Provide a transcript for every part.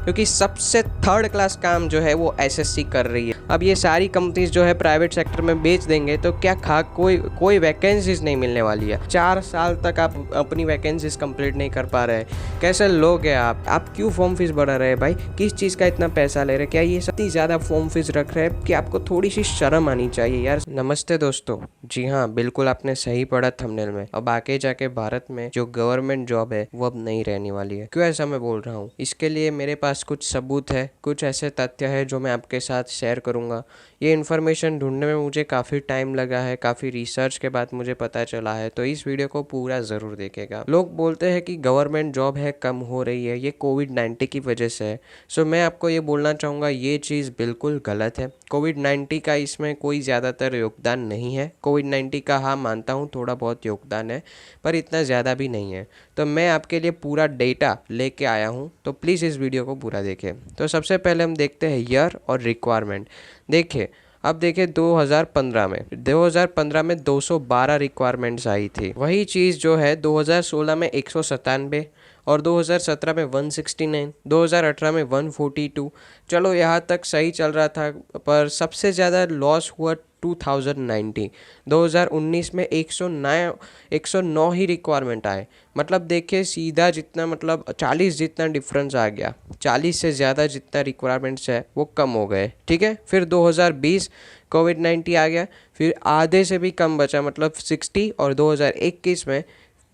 क्योंकि सबसे third class काम जो है वो एसएससी कर रही है। अब ये सारी कंपनीज जो है प्राइवेट सेक्टर में बेच देंगे तो क्या कोई वैकेंसीज नहीं मिलने वाली है। 4 साल तक आप अपनी वैकेंसीज कंप्लीट नहीं कर पा रहे, कैसे लोग हैं आप क्यों फॉर्म फीस बढ़ा रहे हैं भाई? किस चीज़ का इतना पैसा ले रहे? क्या ये इतनी ज़्यादा फॉर्म फीस रख रहे हैं कि आपको थोड़ी सी शर्म आनी चाहिए यार। नमस्ते दोस्तों, जी हाँ, बिल्कुल आपने सही पढ़ा थंबनेल में। अब आगे जाके भारत में जो गवर्नमेंट जॉब है वो अब नहीं रहने वाली है। क्यों ऐसा मैं बोल रहा हूँ? इसके लिए मेरे पास कुछ सबूत है, कुछ ऐसे तथ्य है जो मैं आपके साथ शेयर करूँगा। ये इन्फॉर्मेशन ढूंढने में मुझे काफ़ी टाइम लगा है, काफ़ी रिसर्च के बाद मुझे पता चला है, तो इस वीडियो को पूरा ज़रूर देखेगा। लोग बोलते हैं कि गवर्नमेंट जॉब है कम हो रही है, ये कोविड-19 की वजह से है। सो मैं आपको ये बोलना चाहूँगा, ये चीज़ बिल्कुल गलत है। कोविड-19 का इसमें कोई ज़्यादातर योगदान नहीं है। कोविड-19 का हाँ मानता हूँ थोड़ा बहुत योगदान है, पर इतना ज़्यादा भी नहीं है। तो मैं आपके लिए पूरा डेटा लेके आया हूँ, तो प्लीज़ इस वीडियो को पूरा देखें। तो सबसे पहले हम देखते हैं ईयर और रिक्वायरमेंट। देखिए, अब देखिए 2015 में 212 रिक्वायरमेंट्स आई थी। वही चीज़ जो है 2016 में 197 और 2017 में 169, 2018 में 142। चलो यहाँ तक सही चल रहा था, पर सबसे ज़्यादा लॉस हुआ 2019 में 109 ही रिक्वायरमेंट आए। मतलब देखिए सीधा जितना मतलब 40 जितना डिफरेंस आ गया। 40 से ज़्यादा जितना रिक्वायरमेंट्स है वो कम हो गए, ठीक है। फिर 2020 कोविड-19 आ गया, फिर आधे से भी कम बचा, मतलब 60, और 2021 में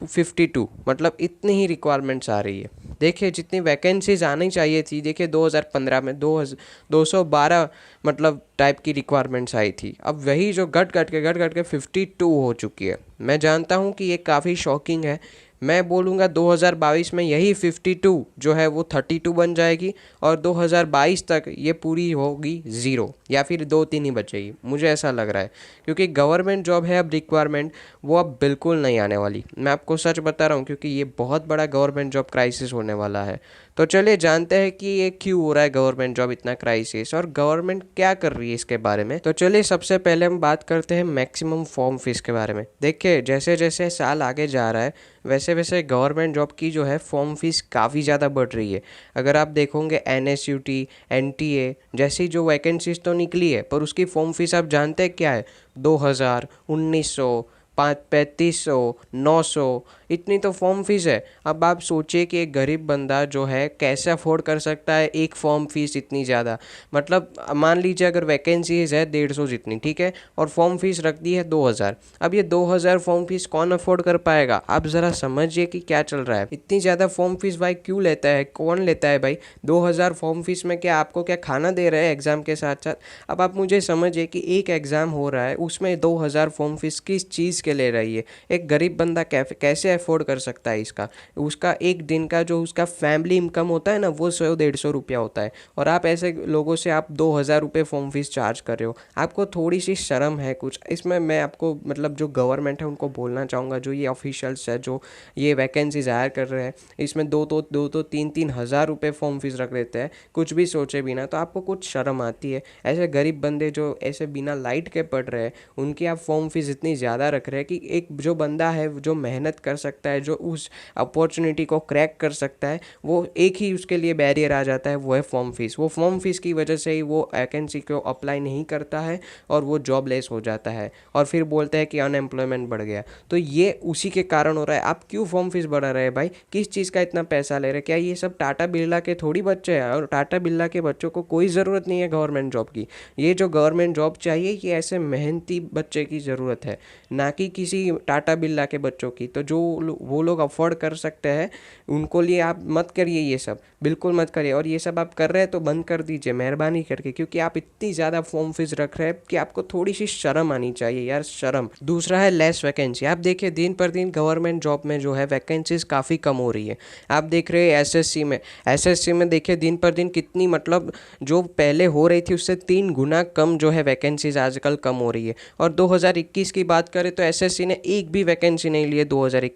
52। मतलब इतनी ही रिक्वायरमेंट्स आ रही है। देखिए जितनी वैकेंसीज आनी चाहिए थी, देखिए 2015 में 212 मतलब टाइप की रिक्वायरमेंट्स आई थी। अब वही जो घट घट के 52 हो चुकी है। मैं जानता हूँ कि ये काफ़ी शॉकिंग है। मैं बोलूँगा 2022 में यही 52 जो है वो 32 बन जाएगी, और 2022 तक ये पूरी होगी 0 या फिर 2-3 ही बचेगी, मुझे ऐसा लग रहा है। क्योंकि गवर्नमेंट जॉब है अब रिक्वायरमेंट वो अब बिल्कुल नहीं आने वाली। मैं आपको सच बता रहा हूँ, क्योंकि ये बहुत बड़ा गवर्नमेंट जॉब क्राइसिस होने वाला है। तो चलिए जानते हैं कि ये क्यों हो रहा है गवर्नमेंट जॉब इतना क्राइसिस, और गवर्नमेंट क्या कर रही है इसके बारे में। तो चलिए सबसे पहले हम बात करते हैं मैक्सिमम फॉर्म फीस के बारे में। देखिए जैसे जैसे साल आगे जा रहा है वैसे वैसे गवर्नमेंट जॉब की जो है फॉर्म फीस काफ़ी ज़्यादा बढ़ रही है। अगर आप देखोगे NSUT, NTA जैसी जो वैकेंसीज तो निकली है, पर उसकी फॉर्म फीस आप जानते हैं क्या है? 2000, 1900, 3500, 900, इतनी तो फॉर्म फीस है। अब आप सोचिए कि एक गरीब बंदा जो है कैसे अफोर्ड कर सकता है एक फॉर्म फीस इतनी ज़्यादा। मतलब मान लीजिए अगर वैकेंसीज है 150 जितनी, ठीक है, और फॉर्म फीस रख दी है 2000। अब ये 2000 फॉर्म फीस कौन अफोर्ड कर पाएगा? आप ज़रा समझिए कि क्या चल रहा है। इतनी ज़्यादा फॉर्म फीस भाई क्यों लेता है, कौन लेता है भाई? 2000 फॉर्म फीस में क्या आपको क्या खाना दे रहे हैं एग्ज़ाम के साथ साथ? अब आप मुझे समझिए कि एक एग्ज़ाम हो रहा है, उसमें 2000 फॉर्म फीस किस चीज़ के ले रही है? एक गरीब बंदा कैसे अफोर्ड कर सकता है इसका? उसका एक दिन का जो उसका फैमिली इनकम होता है ना, वो 100-150 रुपया होता है, और आप ऐसे लोगों से आप 2000 रुपये फॉर्म फीस चार्ज कर रहे हो। आपको थोड़ी सी शर्म है कुछ इसमें? मैं आपको मतलब जो गवर्नमेंट है उनको बोलना चाहूँगा, जो ये ऑफिशियल्स है जो ये वैकेंसीज हायर कर रहे हैं, इसमें 2-3 हज़ार रुपये फॉर्म फीस रख देते हैं कुछ भी सोचे बिना। तो आपको कुछ शर्म आती है? ऐसे गरीब बंदे जो ऐसे बिना लाइट के पढ़ रहे हैं उनकी आप फॉर्म फीस इतनी ज़्यादा रख रहे हैं कि एक जो बंदा है जो मेहनत कर सकता है, जो उस अपॉर्चुनिटी को क्रैक कर सकता है, वो एक ही उसके लिए बैरियर आ जाता है, वो है फॉर्म फीस। वो फॉर्म फीस की वजह से ही वो वैकेंसी को अप्लाई नहीं करता है और वो जॉबलेस हो जाता है, और फिर बोलते हैं कि अनएम्प्लॉयमेंट बढ़ गया। तो ये उसी के कारण हो रहा है। आप क्यों फॉर्म फीस बढ़ा रहे हैं भाई? किस चीज़ का इतना पैसा ले रहे हैं? क्या ये सब टाटा बिरला के थोड़ी बच्चे हैं? और टाटा बिरला के बच्चों को कोई ज़रूरत नहीं है गवर्नमेंट जॉब की। ये जो गवर्नमेंट जॉब चाहिए ये ऐसे मेहनती बच्चे की ज़रूरत है, ना कि किसी टाटा बिरला के बच्चों की। तो जो वो लोग अफोर्ड कर सकते हैं उनको लिए आप मत करिए, ये सब बिल्कुल मत करिए। और ये सब आप कर रहे हैं तो बंद कर दीजिए मेहरबानी करके, क्योंकि आप इतनी ज़्यादा फॉर्म फीस रख रहे हैं कि आपको थोड़ी सी शर्म आनी चाहिए यार, शर्म। दूसरा है लेस वैकेंसी। आप देखिए दिन पर दिन गवर्नमेंट जॉब में जो है वैकेंसीज काफ़ी कम हो रही है। आप देख रहे हैं एसएससी में देखिए दिन पर दिन कितनी, मतलब जो पहले हो रही थी उससे 3 गुना कम जो है वैकेंसीज आजकल कम हो रही है। और 2021 की बात करें तो एसएससी ने एक भी वैकेंसी नहीं ली है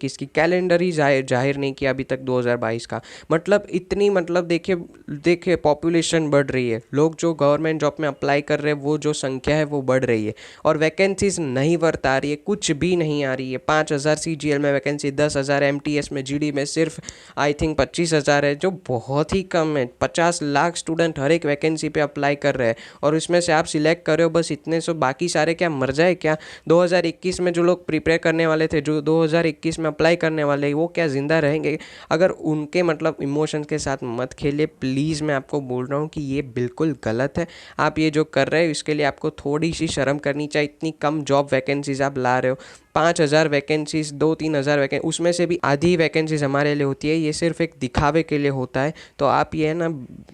2021 की कैलेंडर ही जाहिर नहीं किया अभी तक 2022 का। मतलब इतनी मतलब देखिए पॉपुलेशन बढ़ रही है, लोग जो गवर्नमेंट जॉब में अप्लाई कर रहे हैं वो जो संख्या है वो बढ़ रही है और वैकेंसीज नहीं बरता रही है, कुछ भी नहीं आ रही है। 5,000 CGL में वैकेंसी, 10,000 MTS में, GD में सिर्फ आई थिंक 25,000 है, जो बहुत ही कम है। 50 लाख स्टूडेंट हर एक वैकेंसी पे अप्लाई कर रहे हैं और इसमें से आप सिलेक्ट कर रहे हो बस इतने सौ, बाकी सारे क्या मर जाए क्या? 2021 में जो लोग प्रिपेयर करने वाले थे, जो 2021 में अप्लाई करने वाले, वो क्या ज़िंदा रहेंगे? अगर उनके मतलब इमोशंस के साथ मत खेलिए प्लीज़, मैं आपको बोल रहा हूँ कि ये बिल्कुल गलत है। आप ये जो कर रहे हो इसके लिए आपको थोड़ी सी शर्म करनी चाहिए। इतनी कम जॉब वैकेंसीज आप ला रहे हो, 5,000 वैकेंसीज, 2-3 हज़ार वैकेंसी, उसमें से भी आधी वैकेंसीज हमारे लिए होती है, ये सिर्फ एक दिखावे के लिए होता है। तो आप ये है ना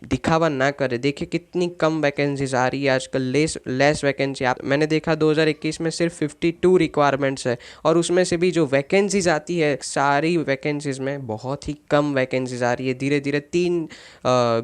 दिखावा ना करें। देखिए कितनी कम वैकेंसीज आ रही है आजकल, लेस वैकेंसी। आप मैंने देखा 2021 में सिर्फ 52 रिक्वायरमेंट्स है और उसमें से भी जो वैकेंसीज आती है सारी वैकेंसीज में बहुत ही कम वैकेंसीज आ रही है। धीरे धीरे 3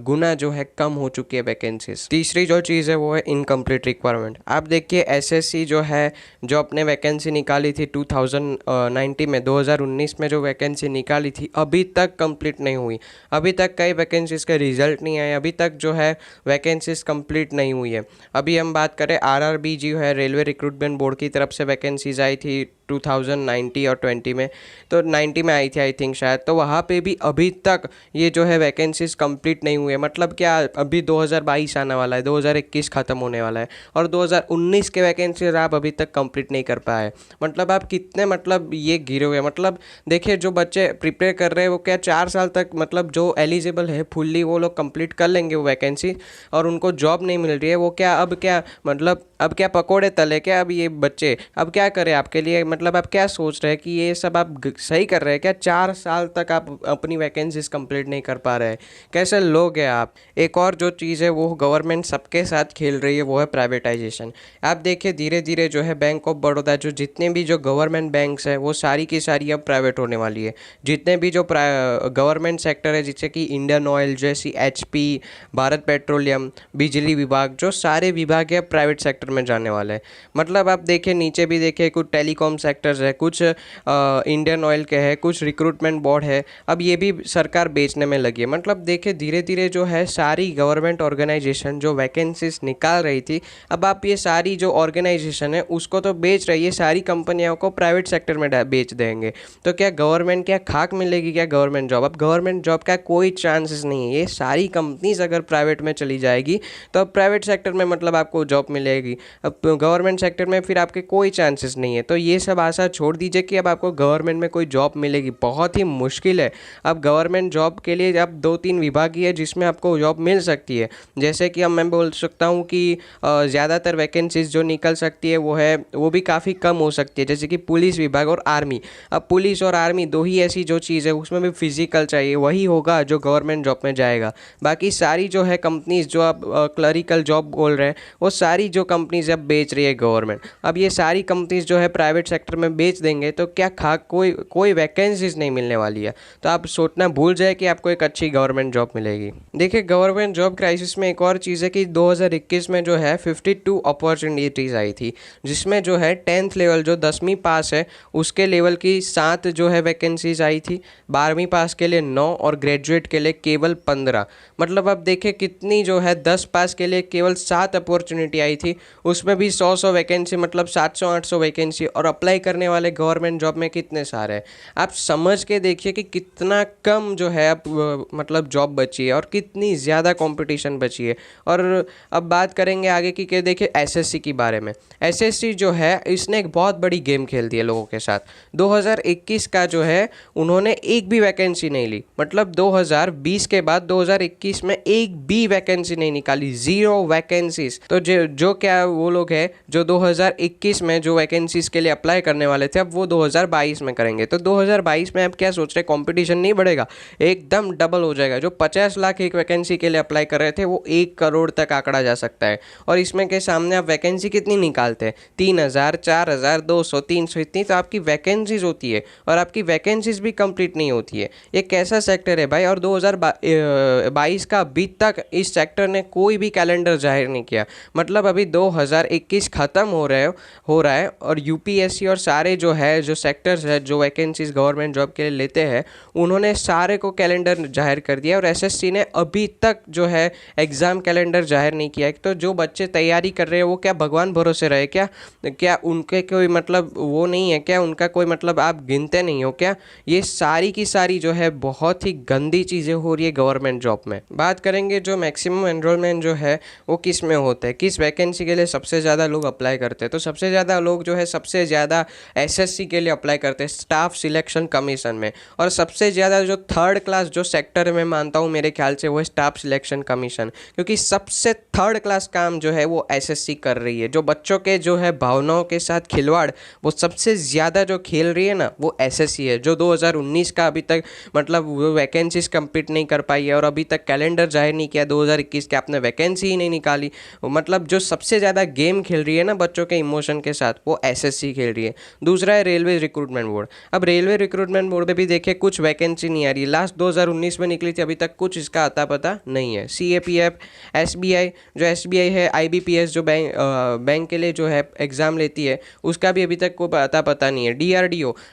गुना जो है कम हो चुकी है वैकेंसीज। तीसरी जो चीज़ है वो है इनकम्प्लीट रिक्वायरमेंट। आप देखिए SSC जो है, जो अपने वैकेंसी निकाली थी 2019 में, 2019 में जो वैकेंसी निकाली थी अभी तक कंप्लीट नहीं हुई। अभी तक कई वैकेंसीज का रिजल्ट नहीं आया, अभी तक जो है वैकेंसीज कंप्लीट नहीं हुई है। अभी हम बात करें RRB जो है, रेलवे रिक्रूटमेंट बोर्ड की तरफ से वैकेंसीज आई थी 2019 और 20 में, तो 90 में आई थी आई थिंक शायद, तो वहाँ पे भी अभी तक ये जो है वैकेंसीज कंप्लीट नहीं हुए। मतलब क्या, अभी 2022 आने वाला है, 2021 ख़त्म होने वाला है और 2019 के वैकेंसीज आप अभी तक कंप्लीट नहीं कर पाए। मतलब आप कितने मतलब ये गिरे हुए। मतलब देखिए जो बच्चे प्रिपेयर कर रहे हैं वो क्या 4 साल तक मतलब जो एलिजिबल है फुल्ली वो लोग कंप्लीट कर लेंगे वो वैकेंसी, और उनको जॉब नहीं मिल रही है, वो क्या अब क्या मतलब अब क्या पकोड़े तले क्या अब ये बच्चे? अब क्या करें आपके लिए? मतलब आप क्या सोच रहे हैं कि ये सब आप सही कर रहे हैं क्या? 4 साल तक आप अपनी वैकेंसीज कंप्लीट नहीं कर पा रहे हैं, कैसे लोग हैं आप? एक और जो चीज़ है वो गवर्नमेंट सबके साथ खेल रही है, वो है प्राइवेटाइजेशन। आप देखिए धीरे धीरे जो है बैंक ऑफ बड़ौदा, जो जितने भी जो गवर्नमेंट बैंक्स है वो सारी की सारी अब प्राइवेट होने वाली है। जितने भी जो गवर्नमेंट सेक्टर है, जैसे कि इंडियन ऑयल जैसी, HP, भारत पेट्रोलियम, बिजली विभाग, जो सारे विभाग है प्राइवेट सेक्टर में जाने वाले हैं। मतलब आप देखिए नीचे भी देखिए कुछ टेलीकॉम सेक्टर्स है, कुछ इंडियन ऑयल के है, कुछ रिक्रूटमेंट बोर्ड है, अब ये भी सरकार बेचने में लगी है। मतलब देखिए धीरे धीरे जो है सारी गवर्नमेंट ऑर्गेनाइजेशन जो वैकेंसीज निकाल रही थी, अब आप ये सारी जो ऑर्गेनाइजेशन है उसको तो बेच रही है, सारी कंपनियों को प्राइवेट सेक्टर में बेच देंगे। तो क्या गवर्नमेंट क्या खाक मिलेगी क्या गवर्नमेंट जॉब? अब गवर्नमेंट जॉब का कोई चांसेस नहीं है। ये सारी कंपनीज अगर प्राइवेट में चली जाएगी तो अब प्राइवेट सेक्टर में मतलब आपको जॉब मिलेगी, अब गवर्नमेंट सेक्टर में फिर आपके कोई चांसेस नहीं है। तो ये सब आशा छोड़ दीजिए कि अब आपको गवर्नमेंट में कोई जॉब मिलेगी, बहुत ही मुश्किल है। अब गवर्नमेंट जॉब के लिए अब 2-3 विभाग ही है जिसमें आपको जॉब मिल सकती है। जैसे कि अब मैं बोल सकता हूँ कि ज़्यादातर वैकेंसीज जो निकल सकती है वो भी काफ़ी कम हो सकती है, जैसे कि पुलिस विभाग और आर्मी। अब पुलिस और आर्मी दो ही ऐसी जो चीज़ है उसमें भी फिजिकल चाहिए, वही होगा जो गवर्नमेंट जॉब में जाएगा। बाकी सारी जो है कंपनीज जो आप क्लरिकल जॉब बोल रहे हैं वो सारी जो कंपनीज अब बेच रही है गवर्नमेंट। अब ये सारी कंपनीज जो है प्राइवेट सेक्टर में बेच देंगे तो क्या कोई वैकेंसीज नहीं मिलने वाली है। तो आप सोचना भूल जाए कि आपको एक अच्छी गवर्नमेंट जॉब मिलेगी। देखिए गवर्नमेंट जॉब क्राइसिस में एक और चीज़ है कि 2021 में जो है 52 अपॉर्चुनिटीज़ आई थी, जिसमें जो है 10th लेवल जो 10वीं पास है उसके लेवल की 7 जो है वैकेंसीज आई थी, 12वीं पास के लिए 9 और ग्रेजुएट के लिए केवल 15। मतलब अब देखिए कितनी जो है 10 पास के लिए केवल 7 अपॉर्चुनिटी आई थी, उसमें भी 100 वैकेंसी, मतलब 700-800 वैकेंसी, और अप्लाई करने वाले गवर्नमेंट जॉब में कितने सारे हैं। आप समझ के देखिए कि कितना कम जो है अब मतलब जॉब बची है और कितनी ज़्यादा कंपटीशन बची है। और अब बात करेंगे आगे की कि देखिए SSC के बारे में। SSC जो है इसने एक बहुत बड़ी गेम खेल दी है लोगों के साथ। 2021 का जो है उन्होंने एक भी वैकेंसी नहीं ली, मतलब 2020 के बाद 2021 में एक भी वैकेंसी नहीं निकाली, 0 वैकेंसीज। तो जो क्या वो लोग हैं जो 2021 में जो वैकेंसीज के लिए अप्लाई करने वाले थे अब वो 2022 में करेंगे। तो 2022 में अब क्या सोच रहे, कंपटीशन नहीं बढ़ेगा, एकदम डबल हो जाएगा। जो 50 लाख एक वैकेंसी के लिए अप्लाई कर रहे थे वो 1 करोड़ तक आंकड़ा जा सकता है। और इसमें के सामने आप वैकेंसी कितनी निकालते हैं, 3,000, 4,000, 200, 300, इतनी तो आपकी वैकेंसीज होती है और आपकी वैकेंसीज भी कंप्लीट नहीं होती है। ये कैसा सेक्टर है भाई? और 2022 का अभी तक इस सेक्टर ने कोई भी कैलेंडर जाहिर नहीं किया। मतलब अभी 2021 ख़त्म हो रहा है और UPSC और सारे जो है जो सेक्टर्स है जो वैकेंसीज गवर्नमेंट जॉब के लिए लेते हैं उन्होंने सारे को कैलेंडर जाहिर कर दिया और एसएससी ने अभी तक जो है एग्ज़ाम कैलेंडर जाहिर नहीं किया है। तो जो बच्चे तैयारी कर रहे हैं वो क्या भगवान भरोसे रहे क्या? क्या उनके कोई मतलब वो नहीं है क्या? उनका कोई मतलब आप गिनते नहीं हो क्या? ये सारी की सारी जो है बहुत ही गंदी चीज़ें हो रही है गवर्नमेंट जॉब में। बात करेंगे जो मैक्सिमम एनरोलमेंट जो है वो किस में होता है, किस वैकेंसी के लिए सबसे ज़्यादा लोग अप्लाई करते हैं। तो सबसे ज़्यादा लोग जो है सबसे ज़्यादा एसएससी के लिए अप्लाई करते हैं, स्टाफ सिलेक्शन कमीशन में। और सबसे ज़्यादा जो थर्ड क्लास जो सेक्टर में मानता हूँ मेरे ख्याल से वो है स्टाफ सिलेक्शन कमीशन, क्योंकि सबसे थर्ड क्लास काम जो है वो एसएससी कर रही है। जो बच्चों के जो है भावनाओं के साथ खिलवाड़ वो सबसे ज़्यादा जो खेल रही है ना वो एसएससी है, जो 2019 का अभी तक मतलब वो वैकेंसीज कंप्लीट नहीं कर पाई है और अभी तक कैलेंडर जाहिर नहीं किया 2021 के, आपने वैकेंसी ही नहीं निकाली। मतलब जो सबसे ज़्यादा गेम खेल रही है ना बच्चों के इमोशन के साथ वो एसएससी खेल रही है। दूसरा है रेलवे रिक्रूटमेंट बोर्ड। अब रेलवे रिक्रूटमेंट बोर्ड में भी देखिए कुछ वैकेंसी नहीं आ रही, लास्ट 2019 में निकली थी, अभी तक कुछ इसका अता पता नहीं है। सीएपीएफ, एसबीआई, जो एसबीआई है, आईबीपीएस जो बैंक के लिए जो है एग्ज़ाम लेती है उसका भी अभी तक कोई अता पता नहीं है।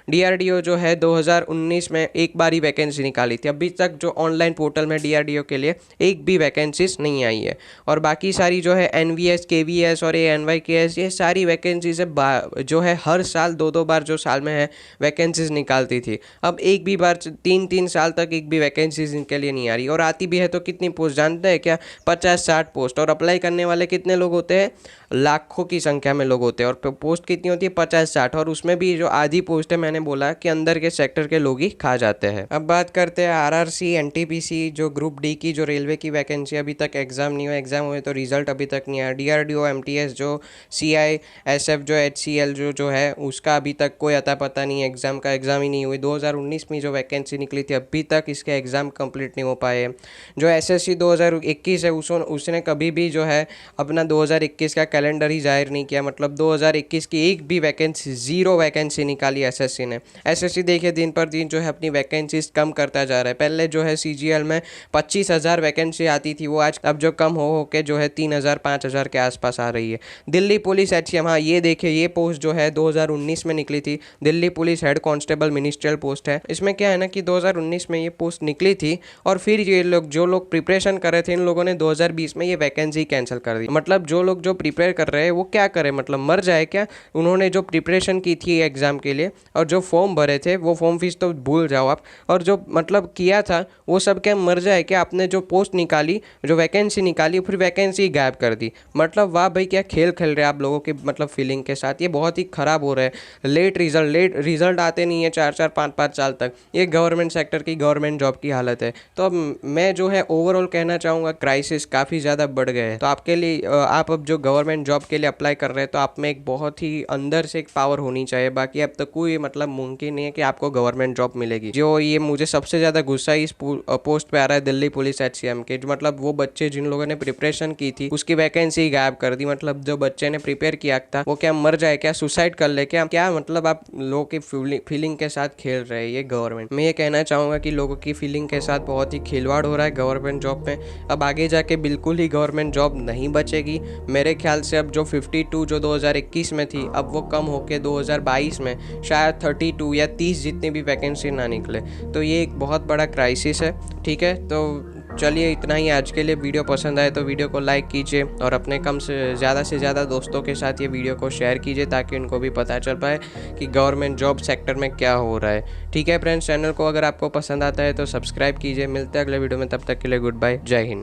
डीआरडीओ जो है 2019 में एक बार ही वैकेंसी निकाली थी, अभी तक जो ऑनलाइन पोर्टल में डीआरडीओ के लिए एक भी वैकेंसीज नहीं आई है। और बाकी सारी जो है एनवीएस, केवीएस और एनवाईकेएस ये सारी वैकेंसीज जो है हर साल दो बार जो साल में है वैकेंसीज निकालती थी, अब एक भी बार 3 साल तक एक भी वैकेंसीज इनके लिए नहीं आ रही। और आती भी है तो कितनी पोस्ट जानते हैं क्या? 50-60 पोस्ट। और अप्लाई करने वाले कितने लोग होते हैं? लाखों की संख्या में लोग होते हैं। और पोस्ट कितनी होती है? 50-60। और उसमें भी जो आधी पोस्ट है मैंने बोला कि अंदर के सेक्टर के लोग ही खा जाते हैं। अब बात करते हैं आरआरसी, एनटीपीसी, जो ग्रुप डी की जो रेलवे की वैकेंसी अभी तक एग्जाम नहीं हुआ, एग्जाम हुए तो रिजल्ट अभी तक नहीं आया। डीआरडीओ, एमटीएस, जो सीआईएसएफ, जो एचसीएल जो है उसका अभी तक कोई अता पता नहीं है, एग्जाम का एग्जाम ही नहीं हुई। 2019 में जो वैकेंसी निकली थी अभी तक इसके एग्जाम कंप्लीट नहीं हो पाए। जो एसएससी 2021 है उसने कभी भी जो है अपना 2021 का कैलेंडर ही जाहिर नहीं किया, मतलब 2021 की एक भी वैकेंसी, 0 वैकेंसी निकाली एसएससी ने। एसएससी देखिए दिन पर दिन जो है अपनी वैकेंसीज कम करता जा रहा है। पहले जो है सीजीएल में 25,000 वैकेंसी आती थी, वो आज अब जो कम हो के जो है 3,000 5,000 के आसपास आ रही है। दिल्ली पुलिस एचसीएम, हाँ ये देखिए ये पोस्ट जो है 2019 में निकली थी, Delhi police head constable ministerial post है। इसमें क्या है ना कि 2019 में ये पोस्ट निकली थी और फिर ये लोग जो लोग प्रिपरेशन कर रहे थे इन लोगों ने 2020 में ये वैकेंसी कैंसिल कर दी। मतलब जो लोग जो प्रिपेयर कर रहे हैं वो क्या करें, मतलब मर जाए क्या? उन्होंने जो प्रिपरेशन की थी एग्जाम के लिए और जो फॉर्म भरे थे वो फॉर्म फीस तो भूल जाओ आप, और जो मतलब किया था वो सब क्या मर जाए क्या? आपने जो पोस्ट निकाली, जो वैकेंसी निकाली, फिर वैकेंसी गायब कर दी। मतलब वाह भाई, क्या खेल खेल रहे हैं आप लोगों के मतलब फीलिंग के साथ। ये बहुत ही ख़राब हो रहा है। लेट रिजल्ट आते नहीं है 4-4 5-5 साल तक। ये गवर्नमेंट सेक्टर की, गवर्नमेंट जॉब की हालत है। तो अब मैं जो है ओवरऑल कहना चाहूँगा क्राइसिस काफ़ी ज़्यादा बढ़ गए हैं। तो आपके लिए आप अब जो गवर्नमेंट जॉब के लिए अप्लाई कर रहे हैं तो आप में एक बहुत ही अंदर से एक पावर होनी चाहिए, बाकी अब तक कोई मतलब मुमकिन नहीं है कि आपको गवर्नमेंट जॉब मिलेगी। जो ये मुझे सबसे ज़्यादा गुस्सा इस पोस्ट पे आ रहा है दिल्ली पुलिस एचसीएम के, जो मतलब वो बच्चे जिन लोगों ने प्रिपरेशन की थी उसकी वैकेंसी गायब कर दी। मतलब जो बच्चे ने प्रिपेयर किया था वो क्या मर जाए क्या? सुसाइड कर ले क्या? मतलब आप लोगों की फीलिंग के साथ खेल रहे हैं ये गवर्नमेंट। मैं ये कहना चाहूँगा कि लोगों की फीलिंग के साथ बहुत ही खिलवाड़ हो रहा है गवर्नमेंट जॉब में। अब आगे जाके बिल्कुल ही गवर्नमेंट जॉब नहीं बचेगी मेरे ख्याल से। अब जो 52 जो 2021 में थी अब वो कम होके 2022 में शायद 32 या 30 जितनी भी वैकेंसी ना निकले। तो ये एक बहुत बड़ा क्राइसिस है। ठीक है, तो चलिए इतना ही आज के लिए। वीडियो पसंद आए तो वीडियो को लाइक कीजिए और अपने कम से ज़्यादा दोस्तों के साथ ये वीडियो को शेयर कीजिए ताकि उनको भी पता चल पाए कि गवर्नमेंट जॉब सेक्टर में क्या हो रहा है। ठीक है फ्रेंड्स, चैनल को अगर आपको पसंद आता है तो सब्सक्राइब कीजिए। मिलते हैं अगले वीडियो में, तब तक के लिए गुड बाय, जय हिंद।